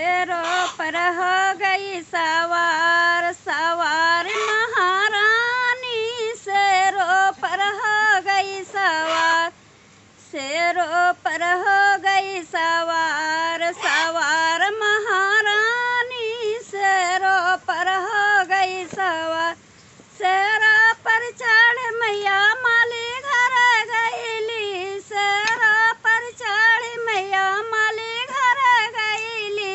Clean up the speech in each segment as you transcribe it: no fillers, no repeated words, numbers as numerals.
शेरों पर हो गई सवार, सवार महारानी शेरों पर हो गई सवार, शेरों पर हो गई सवार, सवार महारानी शेरों पर हो गई सवार। शेरों पर चढ़ मैया माली घर गईली, शेरों पर चढ़ मैया माली घर गईली,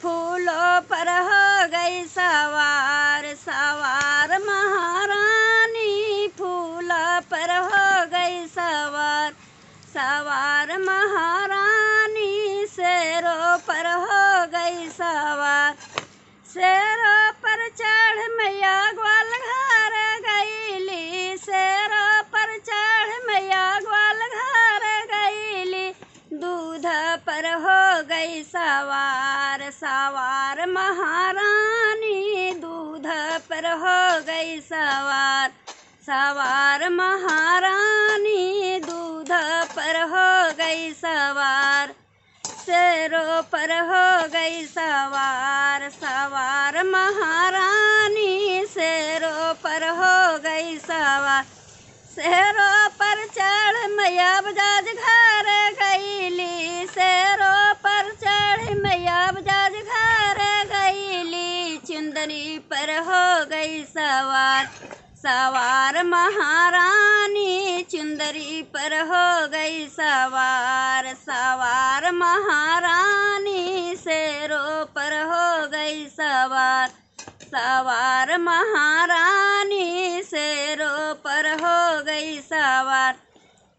फूलों पर हो गई सवार, सवार महारानी फूलों पर हो गई सवार, सवार महारानी शेरों पर हो गई सवार। शेरों पर चढ़ मैया ग्वाल घर गईली, शेरों पर चढ़ मैया ग्वाल घर गईली, दूध पर हो गई सवार, सवार महारानी दूध पर हो गई सवार, सवार महारानी दूध पर हो गई सवार। शेरों पर हो गई सवार, सवार महारानी शेरों पर हो गई सवार। शेरों पर चढ़ मैया बजाज घर गईली, शेरों पर चढ़ मैया बजाज घर गईली, चुंदरी पर हो गई सवार, सवार महारानी चुंदरी पर हो गई सवार, सवार महारानी शेरों पर हो गई सवार, सवार महारानी शेरों पर हो गई सवार।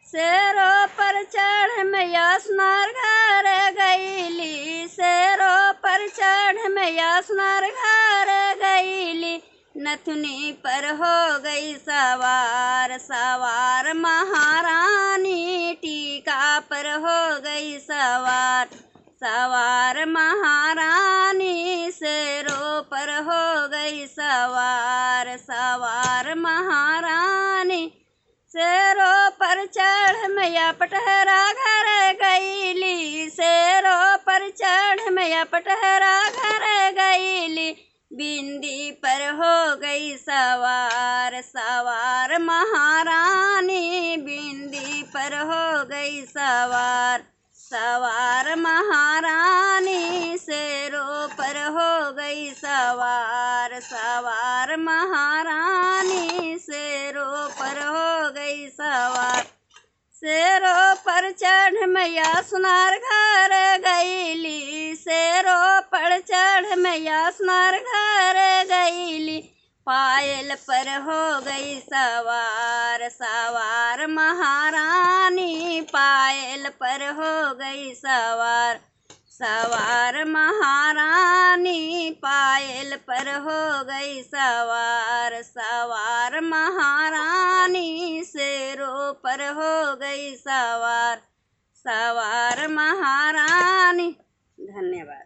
शेरों पर चढ़ मैया सुनार घर गईली, शेरों पर चढ़ मैया सुनार घर गईली, नथुनी पर हो गई सवार, सवार महारानी टीका पर हो गई सवार, सवार महारानी शेरों पर हो गई सवार, सवार महारानी शेरों पर चढ़ मैया पटहरा घर गईली, शेरों पर चढ़ मैया पटहरा घर गईली, बिंदी पर हो गई सवार, सवार महारानी बिंदी पर हो गई सवार, सवार महारानी शेरों पर हो गई सवार, सवार महारानी शेरों पर हो गई सवार। शेरों पर चढ़ मैया सुनार घर गईली, शेरों पर चढ़ मैया सुनार घर गईली, पायल पर हो गई सवार, सवार महारानी पायल पर हो गई सवार, सवार महारानी पायल पर हो गई सवार, सवार महारानी शेरों पर हो गई सवार, सवार महारानी। धन्यवाद।